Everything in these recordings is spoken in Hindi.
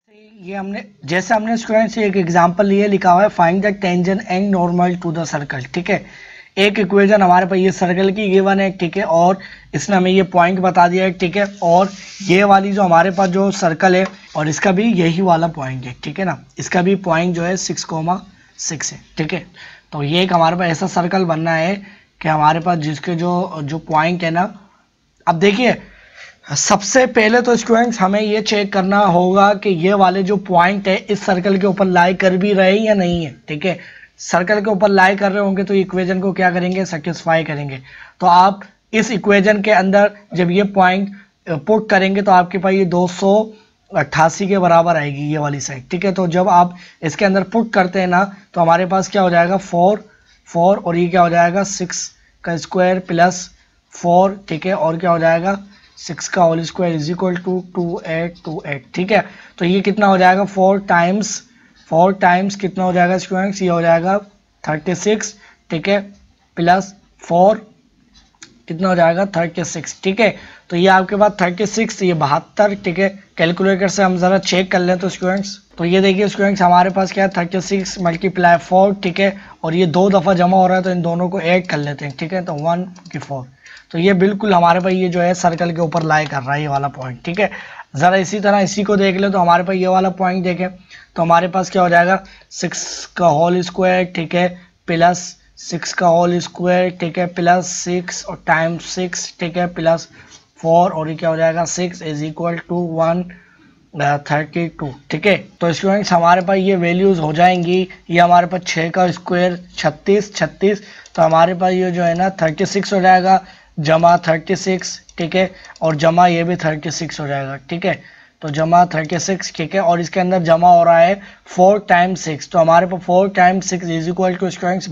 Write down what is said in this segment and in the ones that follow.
ये हमने जैसे हमने स्टूडेंट्स एक एग्जांपल लिए, लिखा हुआ है find the tangent and normal to the circle. ठीक है, एक इक्वेशन हमारे पास ये सर्कल की गिवन है। ठीक है, और इसने हमें ये पॉइंट बता दिया है। ठीक है, और ये वाली जो हमारे पास जो सर्कल है और इसका भी यही वाला पॉइंट है। ठीक है ना, इसका भी पॉइंट जो है 6,6 है। ठीक है, तो ये एक हमारे पास ऐसा सर्कल बनना है कि हमारे पास जिसके जो पॉइंट है ना, अब देखिए सबसे पहले तो स्टूडेंट्स हमें ये चेक करना होगा कि ये वाले जो पॉइंट है इस सर्कल के ऊपर लाई कर भी रहे हैं या नहीं है। ठीक है, सर्कल के ऊपर लाई कर रहे होंगे तो इक्वेशन को क्या करेंगे, सेटिस्फाई करेंगे। तो आप इस इक्वेशन के अंदर जब ये पॉइंट पुट करेंगे तो आपके पास ये 288 के बराबर आएगी ये वाली साइड। ठीक है, तो जब आप इसके अंदर पुट करते हैं ना तो हमारे पास क्या हो जाएगा 4 और ये क्या हो जाएगा 6 का स्क्वायर प्लस 4। ठीक है, और क्या हो जाएगा 6 का whole square is equal to 2828। ठीक है, तो ये कितना हो जाएगा 4 टाइम्स कितना हो जाएगा स्टूडेंट्स, ये हो जाएगा 36। ठीक है, प्लस 4 कितना हो जाएगा 36। ठीक है, तो ये आपके पास 36, ये 72। ठीक है, कैलकुलेटर से हम जरा चेक कर लें तो स्टूडेंट्स, तो ये देखिए स्टूडेंट्स हमारे पास क्या है 36 मल्टीप्लाई 4। ठीक है, और ये 2 दफ़ा जमा हो रहा है तो इन दोनों को ऐड कर लेते हैं। ठीक है, तो 154। तो ये बिल्कुल हमारे पास ये जो है सर्कल के ऊपर लाई कर रहा है ये वाला पॉइंट। ठीक है, ज़रा इसी तरह इसी को देख ले तो हमारे पास ये वाला पॉइंट देखें तो हमारे पास क्या हो जाएगा 6 का होल स्क्वायर। ठीक है, प्लस 6 का होल स्क्वायर। ठीक है, प्लस 6 और टाइम्स 6। ठीक है, प्लस 4 और ये क्या हो जाएगा 6 इज इक्वल टू 132। ठीक है, तो स्टूडेंट्स हमारे पास ये वैल्यूज़ हो जाएंगी। ये हमारे पास 6 का स्क्वायर 36, तो हमारे पास ये जो है ना 36 हो जाएगा, जमा 36। ठीक है, और जमा ये भी 36 हो जाएगा। ठीक है, तो जमा 36। ठीक है, और इसके अंदर जमा हो रहा है 4 टाइम्स 6, तो हमारे पास 4 times 6 is equal to students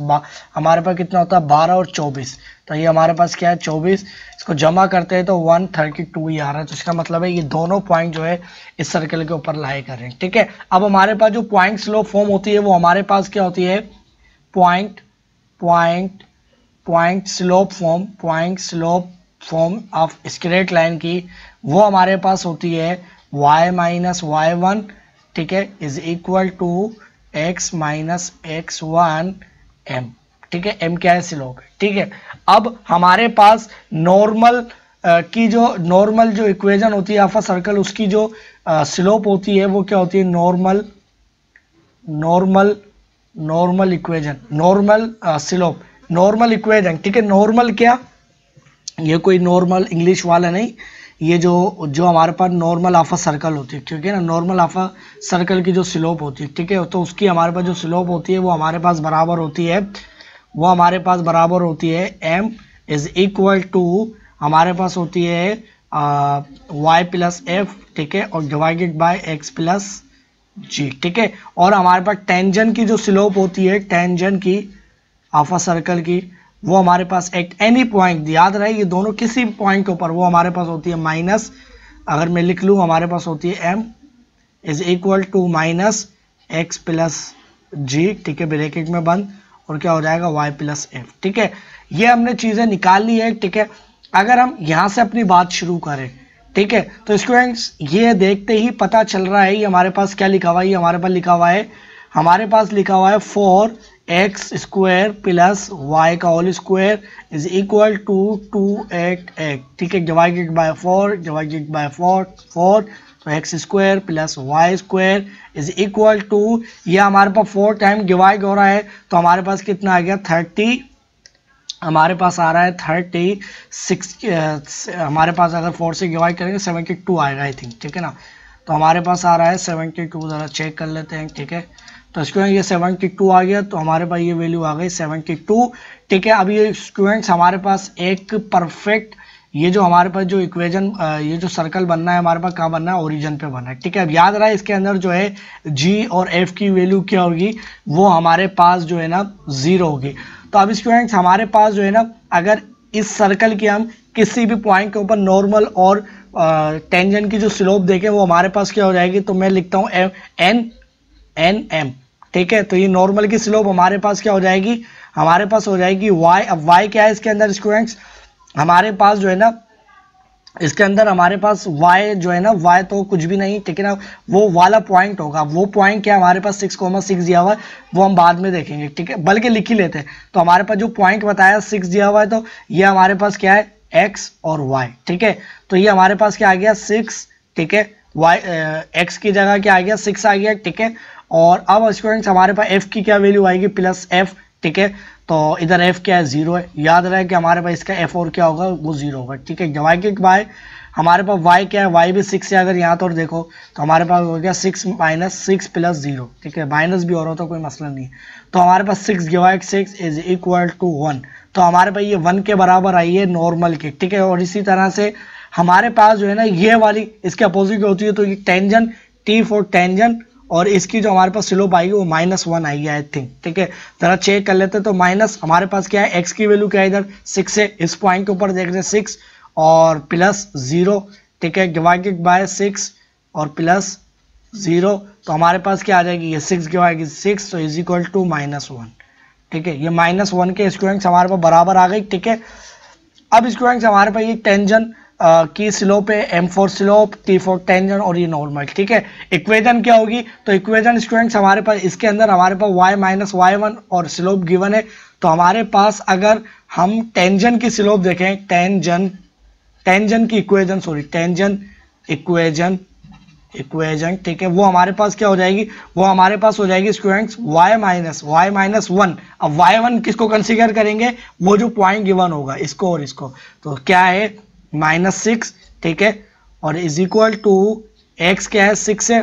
हमारे पास कितना होता है 12 और 24। तो ये हमारे पास क्या है 24, इसको जमा करते हैं तो 132 ही आ रहा है। तो इसका मतलब है ये दोनों पॉइंट जो है इस सर्कल के ऊपर लाई कर रहे हैं। ठीक है, अब हमारे पास जो पॉइंट स्लोप फॉर्म होती है वो हमारे पास क्या होती है point slope form of straight line की, वो हमारे पास होती है y माइनस y1। ठीक है, is equal to x minus x1 m। ठीक है, m क्या है स्लोप है। ठीक है, अब हमारे पास नॉर्मल जो इक्वेशन होती है ऑफ अ सर्कल, उसकी जो स्लोप होती है वो क्या होती है नॉर्मल इक्वेशन, नॉर्मल इक्वेशन। ठीक है, नॉर्मल क्या, ये कोई नॉर्मल इंग्लिश वाला नहीं, ये जो हमारे पास नॉर्मल ऑफ अ सर्कल होती है। क्योंकि ना नॉर्मल ऑफ अ सर्कल की जो स्लोप होती है, ठीक है, तो उसकी हमारे पास जो स्लोप होती है वो हमारे पास बराबर होती है m इज इक्वल टू हमारे पास होती है y प्लस f। ठीक है, और divided by x plus g। ठीक है, और हमारे पास टेंजेंट की जो स्लोप होती है, टेंजेंट की ऑफ अ सर्कल की, वो हमारे पास एट एनी पॉइंट, याद रहे ये दोनों किसी पॉइंट के ऊपर, वो हमारे पास होती है माइनस, अगर मैं लिख लूँ हमारे पास होती है m is equal to minus x plus g। ठीक है, ब्रैकेट में बंद, और क्या हो जाएगा y प्लस f। ठीक है, ये हमने चीज़ें निकाल ली है। ठीक है, अगर हम यहाँ से अपनी बात शुरू करें, ठीक है, तो स्टूडेंट्स ये देखते ही पता चल रहा है ये हमारे पास क्या लिखा हुआ है, ये हमारे पास लिखा हुआ है 4x स्क्वायर प्लस y का whole square is equal to 288। ठीक है, डिवाइडेड बाय 4 तो x square plus y square is equal to, ये हमारे पास 4 टाइम डिवाइड हो रहा है तो हमारे पास कितना आ गया 30, हमारे पास आ रहा है 36। हमारे पास अगर 4 से डिवाइड करेंगे 72 आएगा आई थिंक। ठीक है ना, तो हमारे पास आ रहा है 72, ज़रा चेक कर लेते हैं। ठीक है, तो स्टूडेंट ये 72 आ गया, तो हमारे पास ये वैल्यू आ गई 72। ठीक है, अब ये स्टूडेंट्स हमारे पास एक परफेक्ट, ये जो हमारे पास जो इक्वेशन, ये जो सर्कल बनना है हमारे पास कहाँ बनना है, ओरिजिन पे बनना है। ठीक है, अब याद रहा है इसके अंदर जो है g और f की वैल्यू क्या होगी, वो हमारे पास जो है ना 0 होगी। तो अब स्टूडेंट्स हमारे पास जो है ना, अगर इस सर्कल की हम किसी भी पॉइंट के ऊपर नॉर्मल और टेंजेंट की जो स्लोप देखें वो हमारे पास क्या हो जाएगी, तो मैं लिखता हूँ m। ठीक है, तो ये नॉर्मल की स्लोप हमारे पास क्या हो जाएगी, हमारे पास हो जाएगी y। अब y क्या है इसके अंदर स्टूडेंट्स, हमारे पास जो है ना इसके अंदर हमारे पास y जो है ना, y तो कुछ भी नहीं, ठीक है ना, वो वाला पॉइंट होगा। वो पॉइंट क्या हमारे पास 6,6 दिया हुआ है, वो हम बाद में देखेंगे, ठीक है, बल्कि लिख ही लेते हैं। तो हमारे पास जो पॉइंट बताया 6 दिया हुआ है, तो ये हमारे पास क्या है, x और y, ठीक है। तो ये हमारे पास क्या आ गया 6, ठीक है, y x की जगह क्या आ गया 6 आ गया, ठीक है। और अब स्टूडेंट्स हमारे पास f की क्या वैल्यू आएगी, +f, ठीक है। तो इधर f क्या है, 0 है। याद रहे कि हमारे पास इसका f और क्या होगा, वो 0 होगा, ठीक है। डिवाइडेड बाय हमारे पास y क्या है, y भी 6 है। अगर यहाँ तो देखो तो हमारे पास हो गया 6 - 6 + 0, ठीक है, माइनस भी हो रहा तो कोई मसला नहीं है। तो हमारे पास 6 डिवाइड 6 इज इक्वल टू 1। तो हमारे पास ये 1 के बराबर आई है नॉर्मल की, ठीक है। और इसी तरह से हमारे पास जो है ना ये वाली इसके अपोजिट होती है, तो ये टेंजेंट, t फॉर टेंजेंट, और इसकी जो हमारे पास स्लोप आएगी वो -1 आएगी आई थिंक, ठीक है। जरा चेक कर लेते हैं। तो माइनस हमारे पास क्या है, x की वैल्यू क्या है, इधर 6 है, इस पॉइंट के ऊपर देख रहे हैं 6 और +0, ठीक है, डिवाइडेड बाय 6 और +0। तो हमारे पास क्या आ जाएगी, ये 6 डिवाइडेड 6, तो इज इक्वल टू -1, ठीक है। ये -1 के स्टूडेंट्स हमारे पास बराबर आ गई, ठीक है। अब स्टूडेंट्स हमारे पास ये टेंजेंट की स्लोप है, m for slope, t for tangent, और ये नॉर्मल, ठीक है। इक्वेशन क्या होगी, तो इक्वेशन स्टूडेंट्स हमारे पास इसके अंदर हमारे पास y - y1 और स्लोप गिवन है। तो हमारे पास अगर हम टेंजेंट की स्लोप देखें, टेंजेंट की इक्वेशन, सॉरी टेंजेंट इक्वेशन, ठीक है, वो हमारे पास क्या हो जाएगी, वो हमारे पास हो जाएगी स्टूडेंट्स y - 1। अब y1 किसको कंसीडर करेंगे, वो जो पॉइंट गिवन होगा, इसको और इसको। तो क्या है -6, ठीक है, और इज इक्वल टू x क्या है 6 है,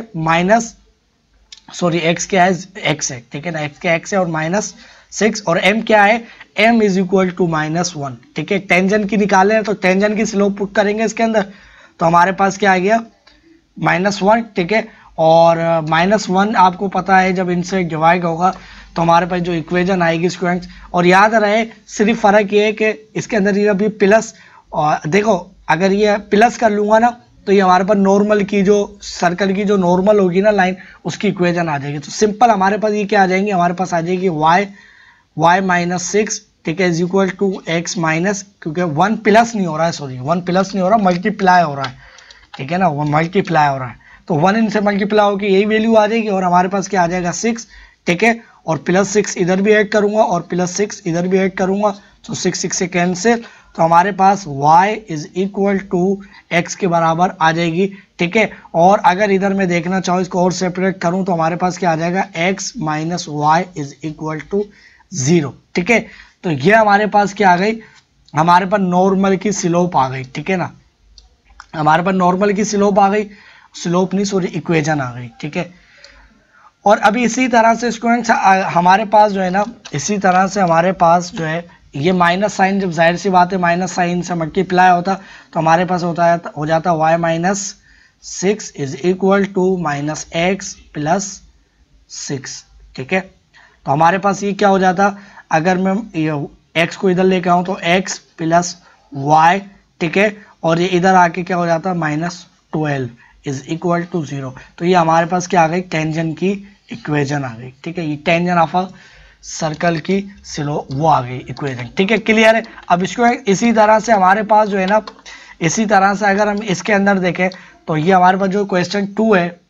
x क्या है, x है, ठीक है ना, x क्या x है और -6, और m क्या है, m इज इक्वल टू -1, ठीक है। टेंजेंट की निकाले हैं तो टेंजेंट की स्लोप पुट करेंगे इसके अंदर, तो हमारे पास क्या आ गया -1, ठीक है। और -1 आपको पता है जब इनसे डिवाइड होगा तो हमारे पास जो इक्वेशन आएगी स्टूडेंट्स, और याद रहे सिर्फ फर्क ये है कि इसके अंदर ये अभी प्लस, और देखो अगर ये प्लस कर लूंगा ना तो ये हमारे पास नॉर्मल की जो सर्कल की जो नॉर्मल होगी ना लाइन, उसकी इक्वेशन आ जाएगी। तो सिंपल हमारे पास ये क्या आ जाएंगे, हमारे पास आ जाएगी y - 6, ठीक है, is equal to x minus, क्योंकि 1 प्लस नहीं हो रहा है, सॉरी 1 प्लस नहीं हो रहा, मल्टीप्लाई हो रहा है, ठीक है ना, वो मल्टीप्लाई हो रहा है। तो 1 इनसे मल्टीप्लाई होकर यही वैल्यू आ जाएगी, और हमारे पास क्या आ जाएगा 6, ठीक है। और +6 इधर भी ऐड करूंगा और +6 इधर भी ऐड करूंगा, तो 6 से कैंसिल। तो हमारे पास y is equal to x के बराबर आ जाएगी, ठीक है। और अगर इधर मैं देखना चाहूँ, इसको और सेपरेट करूं, तो हमारे पास क्या आ जाएगा, x - y is equal to 0, ठीक है। तो ये हमारे पास क्या आ गई, हमारे पास नॉर्मल की स्लोप आ गई, ठीक है ना, हमारे पास नॉर्मल की स्लोप आ गई, स्लोप नहीं सॉरी इक्वेशन आ गई, ठीक है। और अभी इसी तरह से स्टूडेंट्स हमारे पास जो है ना, इसी तरह से हमारे पास जो है ये माइनस साइन, जब जाहिर सी बात है माइनस साइन से मल्टीप्लाई होता तो हमारे पास होता है, हो जाता y - 6 is equal to -x + 6, ठीक है। तो हमारे पास ये क्या हो जाता, अगर मैं x को इधर लेके आऊँ तो x + y, ठीक है, और ये इधर आके क्या हो जाता -12 इज इक्वल टू 0। तो ये हमारे पास क्या आ गई, टेंजेंट की इक्वेशन आ गई, ठीक है। ये टेंजेंट ऑफ अ सर्कल की स्लोप वो आ गई इक्वेशन, ठीक है, क्लियर है। अब इसको इसी तरह से हमारे पास जो है ना, इसी तरह से अगर हम इसके अंदर देखें तो ये हमारे पास जो क्वेश्चन 2 है,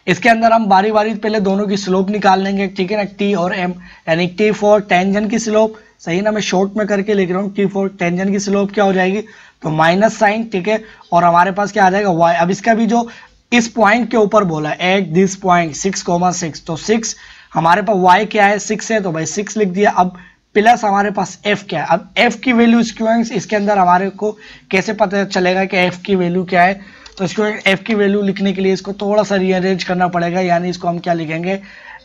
इसके अंदर हम बारी बारी पहले दोनों की स्लोप निकाल लेंगे, ठीक है ना, t और m, यानी t फॉर टेंजेंट की स्लोप, सही ना, मैं शॉर्ट में करके लिख रहा हूँ, t फॉर टेंजेंट की स्लोप क्या हो जाएगी, तो माइनस साइन, ठीक है। और हमारे पास क्या आ जाएगा y। अब इसका भी जो इस पॉइंट के ऊपर बोला है एट दिस पॉइंट 6,6, तो 6 हमारे पास y क्या है 6 है, तो भाई 6 लिख दिया। अब प्लस हमारे पास f क्या है, अब f की वैल्यू स्टूडेंट्स इसके अंदर हमारे को कैसे पता चलेगा कि f की वैल्यू क्या है, तो स्टूडेंट f की वैल्यू लिखने के लिए इसको थोड़ा सा रीअरेंज करना पड़ेगा, यानी इसको हम क्या लिखेंगे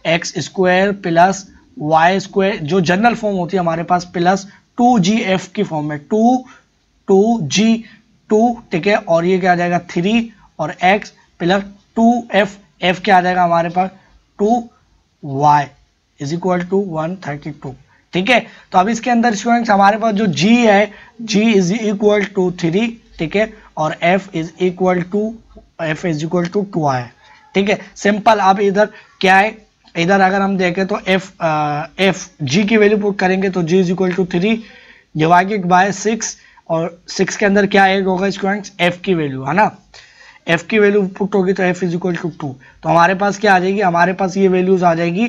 x² + y², जो जनरल फॉर्म होती है हमारे पास, प्लस 2gf की फॉर्म में 2g2, ठीक है, और ये क्या आ जाएगा 3 और x + 2f, f क्या आ जाएगा हमारे पास 2y इज इक्वल टू 132, ठीक है। तो अब इसके अंदर स्टूडेंट्स हमारे पास जो g है, g इज इक्वल टू 3, ठीक है, और f is equal to 2y, ठीक है, सिंपल। अब इधर क्या है, इधर अगर हम देखें तो f g की वैल्यू पुट करेंगे तो g is equal to 3 divided by 6, और 6 के अंदर क्या ऐड होगा स्टूडेंट्स, f की वैल्यू है ना, f की वैल्यू पुट होगी तो f इज इक्वल टू 2। तो हमारे पास क्या आ जाएगी, हमारे पास ये वैल्यूज आ जाएगी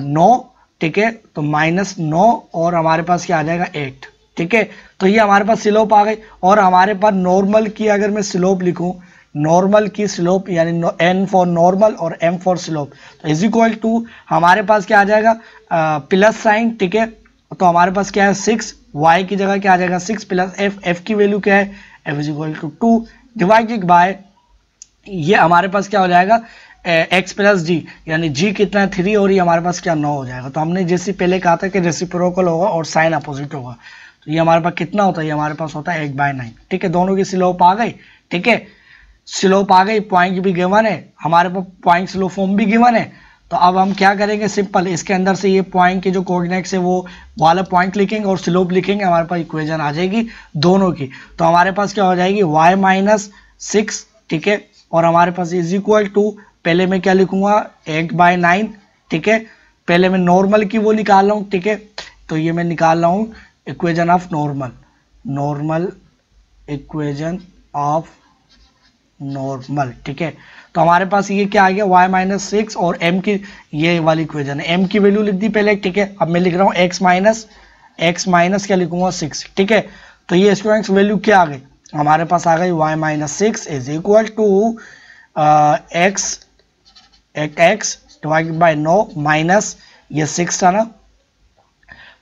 9, ठीक है, तो -9 और हमारे पास क्या आ जाएगा 8, ठीक है। तो ये हमारे पास स्लोप आ गई। और हमारे पास नॉर्मल की अगर मैं स्लोप लिखूं, नॉर्मल की स्लोप यानी n फॉर नॉर्मल और m फॉर स्लोप, तो इज इक्वल टू हमारे पास क्या आ जाएगा प्लस साइन, ठीक है। तो हमारे पास क्या है 6, y की जगह क्या आ जाएगा 6 प्लस f की वैल्यू क्या है f is equal to 2 divided by ये हमारे पास क्या हो जाएगा x प्लस g, यानी g कितना है 3 और ये हमारे पास क्या 9 हो जाएगा। तो हमने जैसे पहले कहा था कि रेसिप्रोकल होगा और साइन अपोजिट होगा, तो ये हमारे पास कितना होता है, ये हमारे पास होता है 8/9, ठीक है। दोनों की स्लोप आ गई, ठीक है, स्लोप आ गई, पॉइंट भी गिवन है हमारे पास, पॉइंट स्लोप फॉर्म भी गिवन है। तो अब हम क्या करेंगे, सिंपल इसके अंदर से ये पॉइंट के जो कोऑर्डिनेट्स है वो वाला पॉइंट लिखेंगे और स्लोप लिखेंगे, हमारे पास इक्वेशन आ जाएगी दोनों की। तो हमारे पास क्या हो जाएगी y-6, ठीक है, और हमारे पास इज इक्वल टू, पहले मैं क्या लिखूंगा 8/9, ठीक है, पहले मैं नॉर्मल की वो निकाल रहा हूँ, ठीक है। तो ये मैं निकाल रहा हूँ equation of normal equation of normal, ठीक है। तो हमारे पास ये क्या आ गया y-6 और m की ये वाली इक्वेशन है, m की वैल्यू लिख दी पहले, ठीक है। अब मैं लिख रहा हूँ x माइनस क्या लिखूंगा 6, ठीक है। तो ये स्टूडेंट्स वैल्यू क्या आ गई, हमारे पास आ गई y-6 is equal to x divided by 9 minus ये 6 था ना,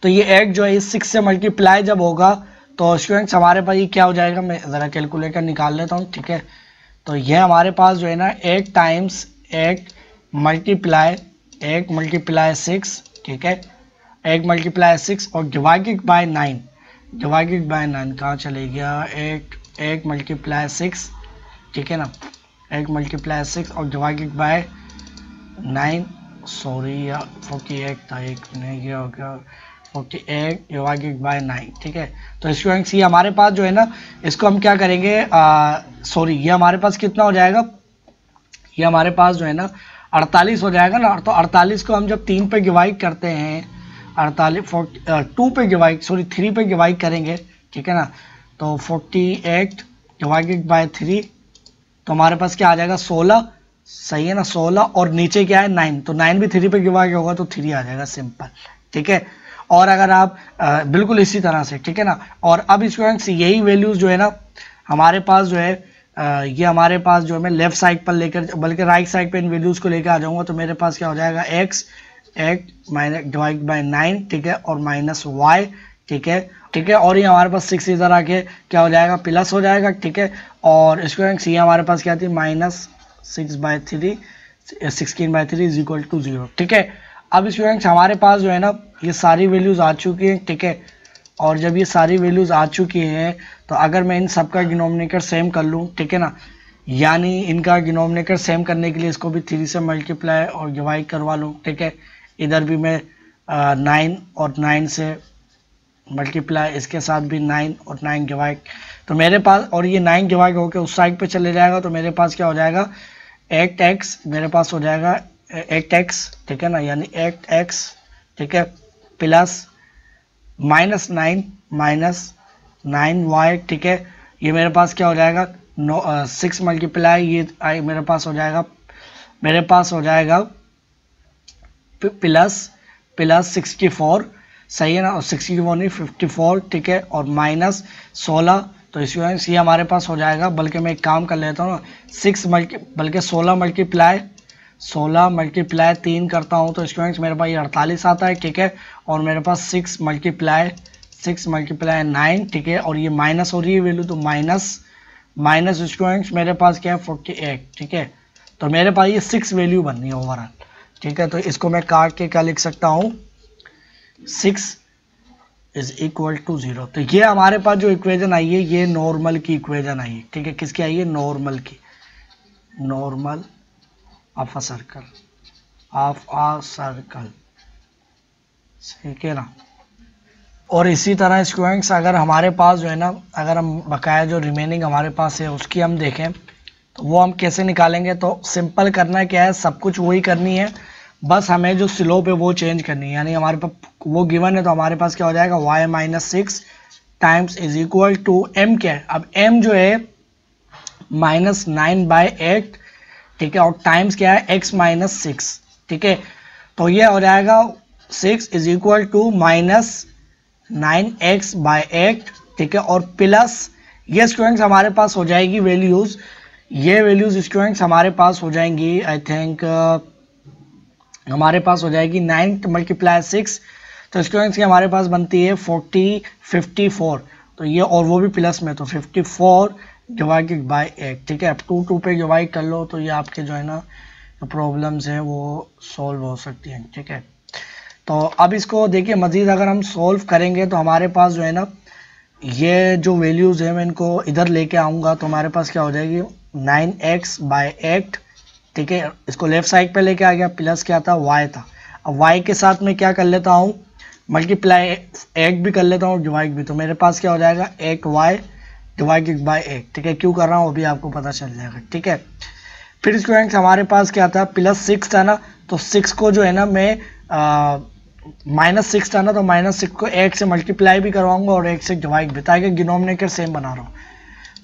तो ये 8 जो है इस 6 से मल्टीप्लाई जब होगा तो स्टूडेंट्स हमारे पास ये क्या हो जाएगा, मैं ज़रा कैलकुलेटर निकाल लेता हूँ, ठीक है। तो ये हमारे पास जो है ना 8 टाइम्स 8 मल्टीप्लाई 6, ठीक है, 8 मल्टीप्लाई 6 और डिवाइडेड बाय 9 कहाँ चले गया, 8 मल्टीप्लाई 6, ठीक है ना, 8 मल्टीप्लाई 6 और डिवाइडेड बाय 9, सॉरी यार 48 था, एक नहीं गया हो गया 48 डिवाइडेड बाय 9, ठीक है। तो स्टूडेंट्स ये हमारे पास जो है ना इसको हम क्या करेंगे, सॉरी ये हमारे पास कितना हो जाएगा, ये हमारे पास जो है ना 48 हो जाएगा ना। तो 48 को हम जब 3 पे डिवाइड करते हैं, 2 पे डिवाइड 3 पे डिवाइड करेंगे, ठीक है ना, तो 48 डिवाइडेड बाय 3, तो हमारे पास क्या आ जाएगा 16, सही है ना, 16 और नीचे क्या है 9, तो 9 भी 3 पे डिवाइड होगा तो 3 आ जाएगा, सिंपल, ठीक है। और अगर आप बिल्कुल इसी तरह से, ठीक है ना, और अब स्टूडेंट्स यही वैल्यूज जो है ना हमारे पास जो है ये हमारे पास जो है मैं लेफ्ट साइड पर लेकर बल्कि राइट साइड पे इन वैल्यूज को लेकर आ जाऊंगा, तो मेरे पास क्या हो जाएगा x 8 माइनस डिवाइड बाय 9, ठीक है, और माइनस y, ठीक है, और ये हमारे पास 6 इधर आके क्या हो जाएगा प्लस हो जाएगा, ठीक है। और स्टूडेंट्स ये हमारे पास क्या थी -6/3 16/3 इज इक्वल टू 0, ठीक है। अब स्टूडेंट्स हमारे पास जो है ना ये सारी वैल्यूज आ चुकी हैं, ठीक है, और जब ये सारी वैल्यूज आ चुकी हैं तो अगर मैं इन सब का डिनोमिनेटर सेम कर लूँ, ठीक है ना, यानी इनका डिनोमिनेटर सेम करने के लिए इसको भी 3 से मल्टीप्लाई और डिवाइड करवा लूँ, ठीक है। इधर भी मैं 9 और 9 से मल्टीप्लाई, इसके साथ भी 9 और 9 डिवाइड, तो मेरे पास, और ये 9 डिवाइड होकर उस साइड पे चले जाएगा, तो मेरे पास क्या हो जाएगा 8x, मेरे पास हो जाएगा 8x, ठीक है ना, यानी 8x, ठीक है, प्लस -9y, ठीक है। ये मेरे पास क्या हो जाएगा 6 मल्टीप्लाई ये मेरे पास हो जाएगा प्लस 64, सही है ना, और 64 नहीं 54, ठीक है, और माइनस 16, तो स्टूडेंट्स ये हमारे पास हो जाएगा, बल्कि मैं एक काम कर लेता हूँ ना, 16 मल्टीप्लाई 3 करता हूँ, तो स्टूडेंट्स मेरे पास ये 48 आता है, ठीक है, और मेरे पास 6 मल्टीप्लाई 9, ठीक है, और ये माइनस हो रही है वैल्यू, तो माइनस स्टूडेंट्स मेरे पास क्या है 48, ठीक है। तो मेरे पास ये 6 वैल्यू बननी है ओवरऑल, ठीक है। तो इसको मैं काट के क्या लिख सकता हूँ 6 इज इक्वल टू 0। तो ये हमारे पास जो इक्वेशन आई है ये नॉर्मल की इक्वेशन आई है, ठीक है, किसकी आई है नॉर्मल की, नॉर्मल ऑफ अ सर्कल, ठीक है ना। और इसी तरह स्टूडेंट्स अगर हमारे पास जो है ना, अगर हम बकाया जो रिमेनिंग हमारे पास है उसकी हम देखें तो वो हम कैसे निकालेंगे, तो सिंपल करना क्या है, सब कुछ वही करनी है, बस हमें जो स्लोप है वो चेंज करनी है, यानी हमारे पास वो गिवन है, तो हमारे पास क्या हो जाएगा y-6 times is equal to m क्या है, अब m जो है -9/8, ठीक है, और टाइम्स क्या है x -6, ठीक है, तो ये हो जाएगा 6 इज इक्वल टू -9x/8, ठीक है, और प्लस ये स्टूडेंट्स हमारे पास हो जाएगी वैल्यूज, ये वैल्यूज स्टूडेंट्स हमारे पास हो जाएंगी आई थिंक हमारे पास हो जाएगी 9 × 6, तो स्टूडेंट्स की हमारे पास बनती है 54, तो ये और वो भी प्लस में, तो 54 डिवाइडेड बाय 8, ठीक है, अब 2 पे डिवाइड कर लो तो ये आपके जो है ना प्रॉब्लम्स हैं वो सॉल्व हो सकती हैं, ठीक है। तो अब इसको देखिए मज़ीद अगर हम सॉल्व करेंगे तो हमारे पास जो है ना ये जो वैल्यूज़ हैं मैं इनको इधर लेके आऊँगा तो हमारे पास क्या हो जाएगी 9x/8, ठीक है, इसको लेफ्ट साइड पे लेके आ गया, प्लस क्या था y था, अब y के साथ में क्या कर लेता हूँ मल्टीप्लाई 8 भी कर लेता हूँ, डिवाइड भी, तो मेरे पास क्या हो जाएगा 8y डिवाइडेड बाय 8, ठीक है, क्यों कर रहा हूँ अभी आपको पता चल जाएगा, ठीक है। फिर स्टूडेंट्स हमारे पास क्या था +6 था ना, तो 6 को जो है ना मैं -6 था ना, तो -6 को 8 से मल्टीप्लाई भी करवाऊंगा और 8 से डिवाइड भी, ताकि डिनोमिनेटर सेम बना रहा हूँ।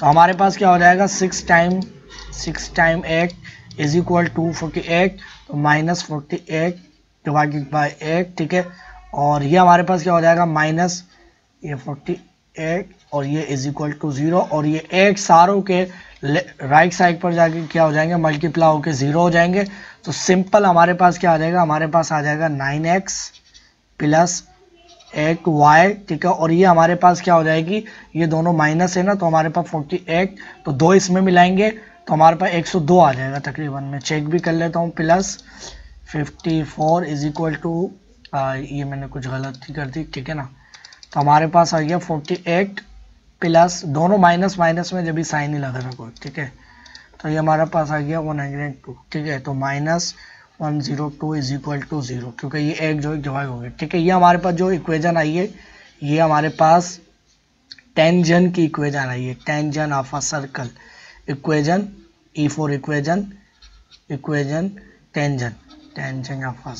तो हमारे पास क्या हो जाएगा 6 टाइम 8 इज इक्वल टू 48, तो -48 डिवाइडेड बाय 8, ठीक है, और ये हमारे पास क्या हो जाएगा माइनस ये 48 और ये इज इक्वल टू 0, और ये 8 सारों के राइट साइड पर जाके क्या हो जाएंगे मल्टीप्लाई होके 0 हो जाएंगे, तो सिंपल हमारे पास क्या आ जाएगा, हमारे पास आ जाएगा 9x + 8y, ठीक है, और ये हमारे पास क्या हो जाएगी, ये दोनों माइनस है ना, तो हमारे पास 48, तो 2 इसमें मिलाएंगे तो हमारे पास 102 आ जाएगा तकरीबन, मैं चेक भी कर लेता हूँ, प्लस 54 इज इक्वल टू ये मैंने कुछ गलती कर दी, ठीक है ना, तो हमारे पास आ गया 48 प्लस दोनों माइनस में जब भी साइन ही लगा रखो, ठीक है, तो ये हमारे पास आ गया 102, ठीक है, तो -102 इज इक्वल टू 0, क्योंकि ये एक जो डिवाइड हो गया, ठीक है। ये हमारे पास जो इक्वेशन आई है ये हमारे पास टेंजन की इक्वेशन आई है, tangent of a circle equation, E for equation tangent of a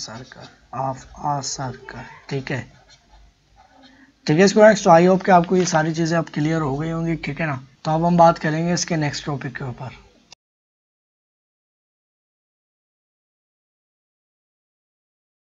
circle, ठीक है, ठीक है स्टूडेंट्स, तो आई होप कि आपको ये सारी चीज़ें अब क्लियर हो गई होंगी, ठीक है ना। तो अब हम बात करेंगे इसके नेक्स्ट टॉपिक के ऊपर।